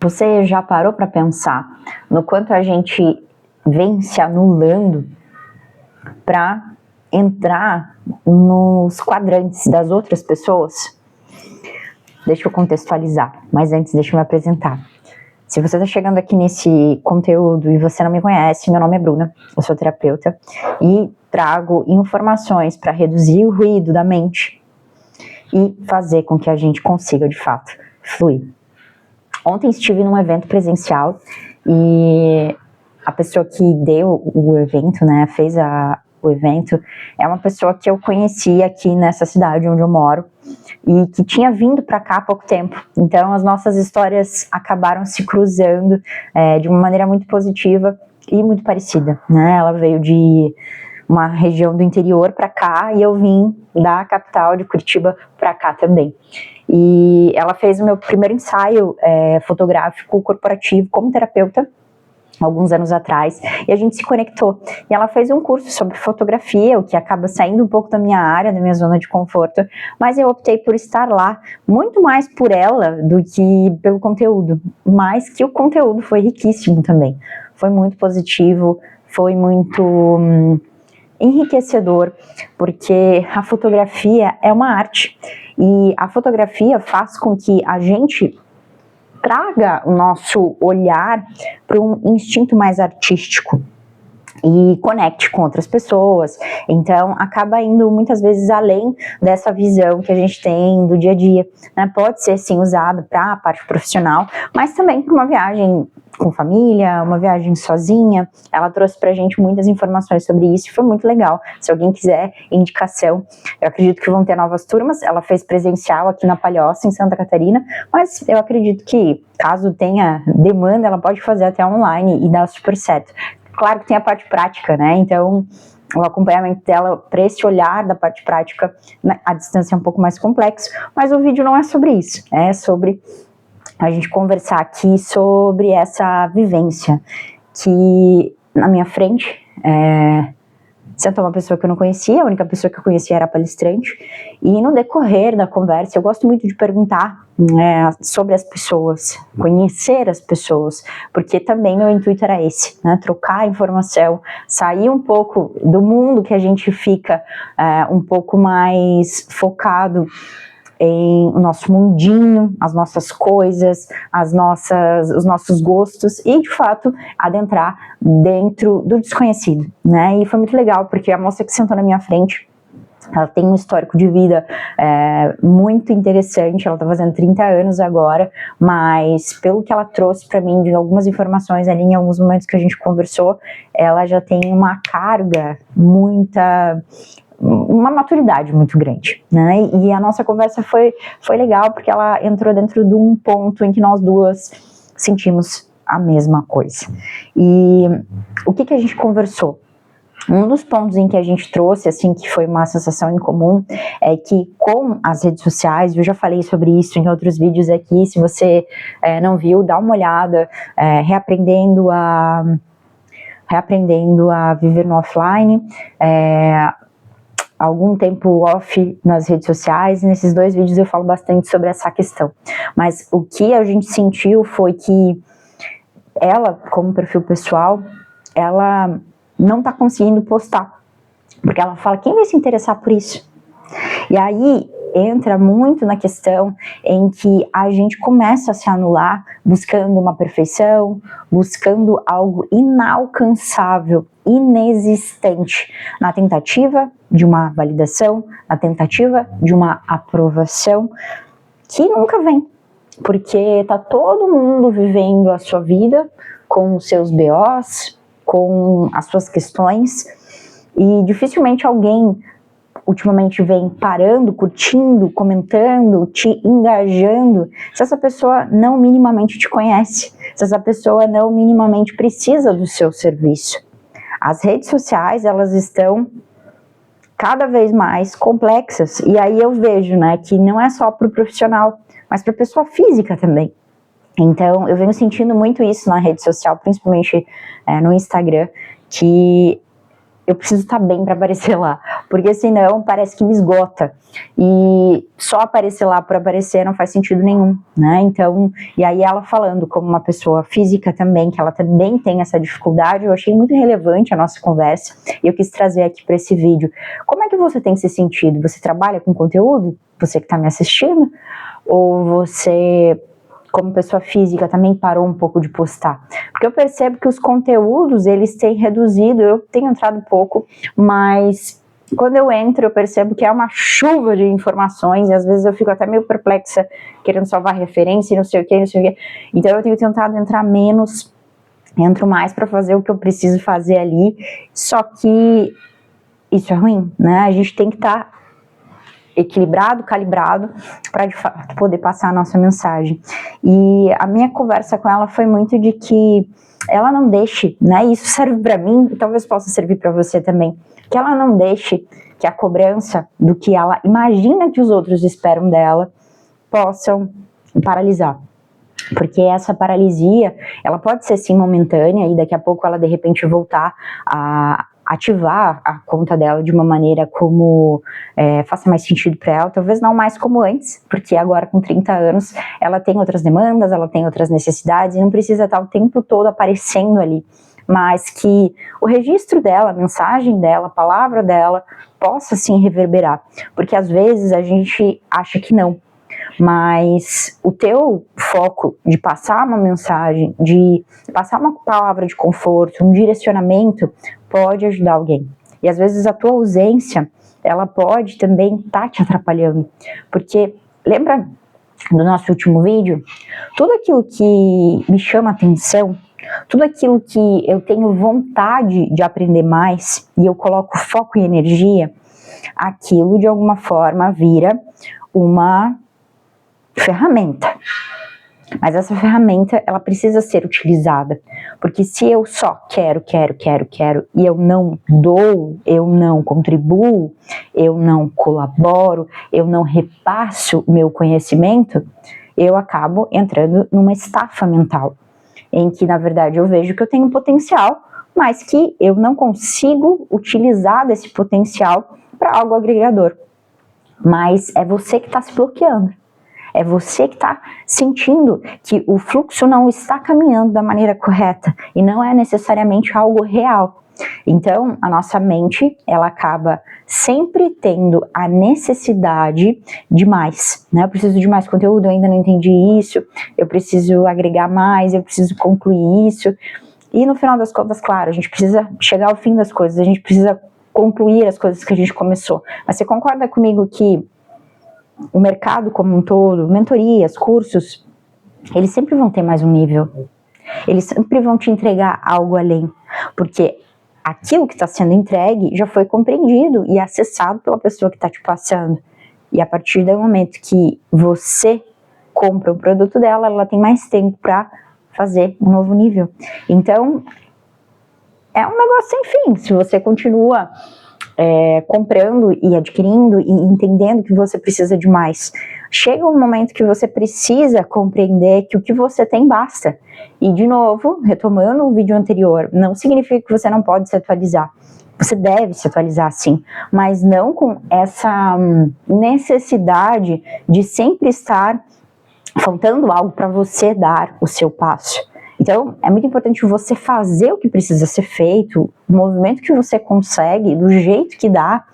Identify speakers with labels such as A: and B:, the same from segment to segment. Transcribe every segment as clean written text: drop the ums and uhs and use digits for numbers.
A: Você já parou para pensar no quanto a gente vem se anulando para entrar nos quadrantes das outras pessoas? Deixa eu contextualizar, mas antes deixa eu me apresentar. Se você está chegando aqui nesse conteúdo e você não me conhece, meu nome é Bruna, eu sou terapeuta e trago informações para reduzir o ruído da mente e fazer com que a gente consiga, de fato, fluir. Ontem estive num evento presencial e a pessoa que deu o evento, né, fez o evento, é uma pessoa que eu conheci aqui nessa cidade onde eu moro e que tinha vindo para cá há pouco tempo. Então as nossas histórias acabaram se cruzando de uma maneira muito positiva e muito parecida, né? Ela veio de uma região do interior para cá e eu vim da capital de Curitiba para cá também. E ela fez o meu primeiro ensaio fotográfico corporativo como terapeuta alguns anos atrás, e a gente se conectou. E ela fez um curso sobre fotografia, o que acaba saindo um pouco da minha área, da minha zona de conforto, mas eu optei por estar lá, muito mais por ela do que pelo conteúdo, mas que o conteúdo foi riquíssimo também. Foi muito positivo, foi muito enriquecedor, porque a fotografia é uma arte, e a fotografia faz com que a gente traga o nosso olhar para um instinto mais artístico e conecte com outras pessoas. Então acaba indo muitas vezes além dessa visão que a gente tem do dia a dia, né? Pode ser sim usado para a parte profissional, mas também para uma viagem com família, uma viagem sozinha. Ela trouxe pra gente muitas informações sobre isso e foi muito legal. Se alguém quiser indicação, eu acredito que vão ter novas turmas. Ela fez presencial aqui na Palhoça, em Santa Catarina, mas eu acredito que caso tenha demanda, ela pode fazer até online e dar super certo. Claro que tem a parte prática, né? Então o acompanhamento dela para esse olhar da parte prática, a distância é um pouco mais complexo, mas o vídeo não é sobre isso, é sobre a gente conversar aqui sobre essa vivência que na minha frente sentou uma pessoa que eu não conhecia, a única pessoa que eu conhecia era a palestrante, e no decorrer da conversa eu gosto muito de perguntar sobre as pessoas, conhecer as pessoas, porque também meu intuito era esse, né, trocar informação, sair um pouco do mundo que a gente fica um pouco mais focado em o nosso mundinho, as nossas coisas, os nossos gostos e, de fato, adentrar dentro do desconhecido, né? E foi muito legal, porque a moça que sentou na minha frente, ela tem um histórico de vida muito interessante, ela tá fazendo 30 anos agora, mas pelo que ela trouxe para mim de algumas informações ali em alguns momentos que a gente conversou, ela já tem uma carga uma maturidade muito grande, né? E a nossa conversa foi legal, porque ela entrou dentro de um ponto em que nós duas sentimos a mesma coisa. E o que a gente conversou? Um dos pontos em que a gente trouxe, assim, que foi uma sensação em comum, é que com as redes sociais, eu já falei sobre isso em outros vídeos aqui, se você não viu, dá uma olhada, reaprendendo a viver no offline, algum tempo off nas redes sociais, e nesses dois vídeos eu falo bastante sobre essa questão. Mas o que a gente sentiu foi que ela, como perfil pessoal, ela não tá conseguindo postar, porque ela fala, quem vai se interessar por isso? E aí entra muito na questão em que a gente começa a se anular buscando uma perfeição, buscando algo inalcançável, inexistente, na tentativa de uma validação, na tentativa de uma aprovação que nunca vem, porque tá todo mundo vivendo a sua vida com os seus BOs, com as suas questões, e dificilmente alguém ultimamente vem parando, curtindo, comentando, te engajando, se essa pessoa não minimamente te conhece, se essa pessoa não minimamente precisa do seu serviço. As redes sociais, elas estão cada vez mais complexas, e aí eu vejo, né, que não é só para o profissional, mas para a pessoa física também. Então, eu venho sentindo muito isso na rede social, principalmente no Instagram, que eu preciso estar bem para aparecer lá, porque senão parece que me esgota, e só aparecer lá por aparecer não faz sentido nenhum, né? Então, e aí ela falando como uma pessoa física também, que ela também tem essa dificuldade, eu achei muito relevante a nossa conversa, e eu quis trazer aqui para esse vídeo. Como é que você tem se sentido? Você trabalha com conteúdo? Você que está me assistindo? Ou você, como pessoa física, também parou um pouco de postar? Porque eu percebo que os conteúdos, eles têm reduzido, eu tenho entrado pouco, mas quando eu entro, eu percebo que é uma chuva de informações, e às vezes eu fico até meio perplexa, querendo salvar referência e não sei o que, não sei o que. Então eu tenho tentado entrar menos, entro mais para fazer o que eu preciso fazer ali, só que isso é ruim, né? A gente tem que estar equilibrado, calibrado, para de fato poder passar a nossa mensagem. E a minha conversa com ela foi muito de que ela não deixe, né, isso serve para mim e talvez possa servir para você também, que ela não deixe que a cobrança do que ela imagina que os outros esperam dela possam paralisar. Porque essa paralisia, ela pode ser sim momentânea e daqui a pouco ela de repente voltar a ativar a conta dela de uma maneira como faça mais sentido para ela, talvez não mais como antes, porque agora com 30 anos ela tem outras demandas, ela tem outras necessidades e não precisa estar o tempo todo aparecendo ali, mas que o registro dela, a mensagem dela, a palavra dela possa sim reverberar, porque às vezes a gente acha que não, mas o teu foco de passar uma mensagem, de passar uma palavra de conforto, um direcionamento, pode ajudar alguém. E às vezes a tua ausência, ela pode também estar te atrapalhando. Porque, lembra do nosso último vídeo? Tudo aquilo que me chama atenção, tudo aquilo que eu tenho vontade de aprender mais, e eu coloco foco e energia, aquilo de alguma forma vira uma ferramenta, mas essa ferramenta ela precisa ser utilizada, porque se eu só quero e eu não dou, eu não contribuo, eu não colaboro, eu não repasso o meu conhecimento, eu acabo entrando numa estafa mental, em que na verdade eu vejo que eu tenho potencial, mas que eu não consigo utilizar desse potencial para algo agregador, mas é você que está se bloqueando. É você que está sentindo que o fluxo não está caminhando da maneira correta e não é necessariamente algo real. Então, a nossa mente, ela acaba sempre tendo a necessidade de mais, né? Eu preciso de mais conteúdo, eu ainda não entendi isso, eu preciso agregar mais, eu preciso concluir isso. E no final das contas, claro, a gente precisa chegar ao fim das coisas, a gente precisa concluir as coisas que a gente começou. Mas você concorda comigo que o mercado como um todo, mentorias, cursos, eles sempre vão ter mais um nível, eles sempre vão te entregar algo além, porque aquilo que está sendo entregue já foi compreendido e acessado pela pessoa que está te passando, e a partir do momento que você compra o produto dela, ela tem mais tempo para fazer um novo nível. Então, é um negócio sem fim, se você continua comprando e adquirindo e entendendo que você precisa de mais. Chega um momento que você precisa compreender que o que você tem basta. E de novo, retomando o vídeo anterior, não significa que você não pode se atualizar. Você deve se atualizar sim, mas não com essa necessidade de sempre estar faltando algo para você dar o seu passo. Então, é muito importante você fazer o que precisa ser feito, o movimento que você consegue, do jeito que dá,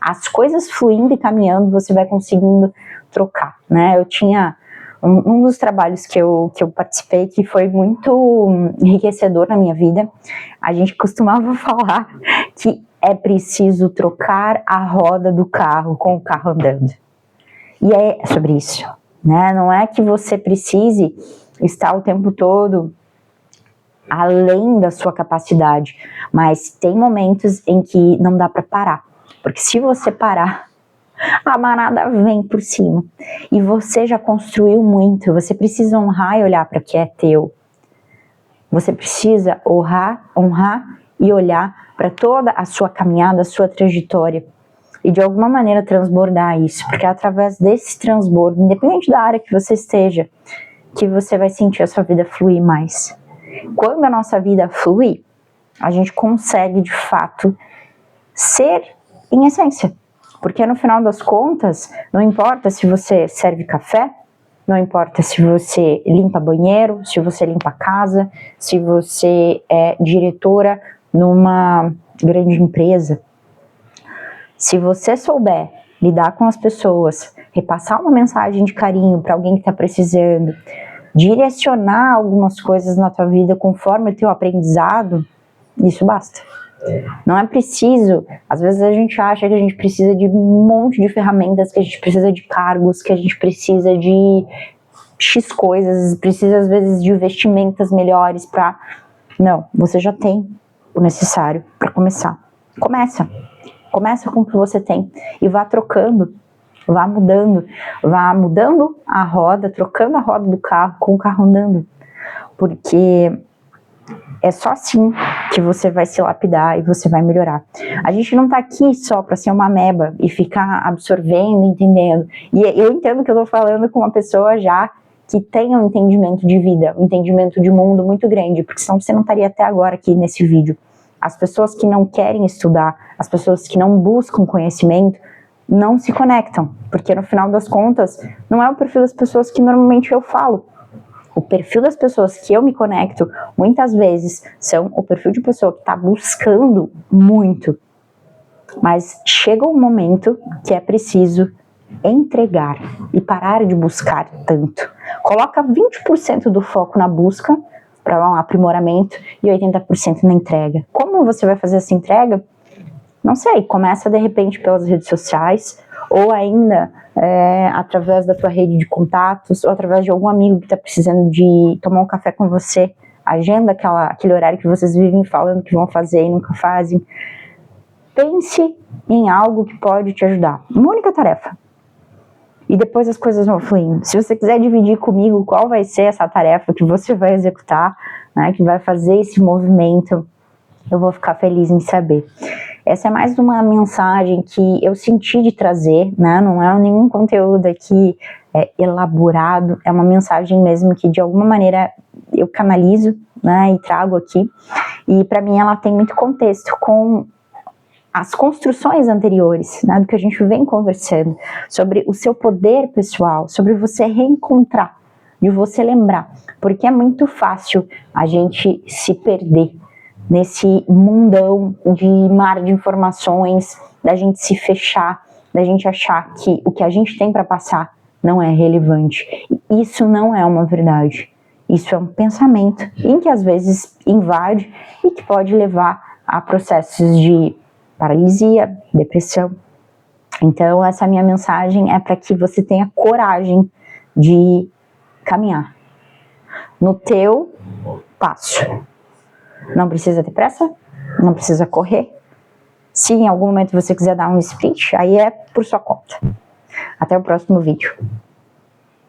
A: as coisas fluindo e caminhando, você vai conseguindo trocar, né? Eu tinha um dos trabalhos que eu participei que foi muito enriquecedor na minha vida, a gente costumava falar que é preciso trocar a roda do carro com o carro andando. E é sobre isso, né? Não é que você precise estar o tempo todo além da sua capacidade, mas tem momentos em que não dá para parar, porque se você parar, a manada vem por cima, e você já construiu muito, você precisa honrar e olhar para o que é teu, você precisa honrar e olhar para toda a sua caminhada, a sua trajetória, e de alguma maneira transbordar isso, porque é através desse transbordo, independente da área que você esteja, que você vai sentir a sua vida fluir mais. Quando a nossa vida flui, a gente consegue de fato ser em essência. Porque no final das contas, não importa se você serve café, não importa se você limpa banheiro, se você limpa casa, se você é diretora numa grande empresa. Se você souber lidar com as pessoas, repassar uma mensagem de carinho para alguém que está precisando, direcionar algumas coisas na tua vida conforme o teu aprendizado, isso basta. Não é preciso, às vezes a gente acha que a gente precisa de um monte de ferramentas, que a gente precisa de cargos, que a gente precisa de X coisas, precisa às vezes de vestimentas melhores para... Não, você já tem o necessário para começar. Começa com o que você tem e vá trocando, vá mudando a roda, trocando a roda do carro com o carro andando, porque é só assim que você vai se lapidar e você vai melhorar. A gente não tá aqui só para ser uma ameba e ficar absorvendo, entendendo. E eu entendo que eu tô falando com uma pessoa já que tem um entendimento de vida, um entendimento de mundo muito grande, porque senão você não estaria até agora aqui nesse vídeo. As pessoas que não querem estudar, as pessoas que não buscam conhecimento, não se conectam, porque no final das contas, não é o perfil das pessoas que normalmente eu falo. O perfil das pessoas que eu me conecto, muitas vezes, são o perfil de pessoa que está buscando muito. Mas chega um momento que é preciso entregar e parar de buscar tanto. Coloca 20% do foco na busca, para um aprimoramento, e 80% na entrega. Como você vai fazer essa entrega? Não sei, começa de repente pelas redes sociais, ou ainda através da tua rede de contatos, ou através de algum amigo que está precisando de tomar um café com você, agenda aquele horário que vocês vivem falando que vão fazer e nunca fazem. Pense em algo que pode te ajudar, uma única tarefa. E depois as coisas vão fluindo. Se você quiser dividir comigo qual vai ser essa tarefa que você vai executar, né, que vai fazer esse movimento, eu vou ficar feliz em saber. Essa é mais uma mensagem que eu senti de trazer, né? Não é nenhum conteúdo aqui elaborado, é uma mensagem mesmo que de alguma maneira eu canalizo, né, e trago aqui. E para mim ela tem muito contexto com as construções anteriores, né, do que a gente vem conversando, sobre o seu poder pessoal, sobre você reencontrar, de você lembrar, porque é muito fácil a gente se perder nesse mundão de mar de informações, da gente se fechar, da gente achar que o que a gente tem para passar não é relevante. E isso não é uma verdade. Isso é um pensamento em que às vezes invade e que pode levar a processos de paralisia, depressão. Então essa minha mensagem é para que você tenha coragem de caminhar no teu passo. Não precisa ter pressa, não precisa correr. Se em algum momento você quiser dar um sprint, aí é por sua conta. Até o próximo vídeo.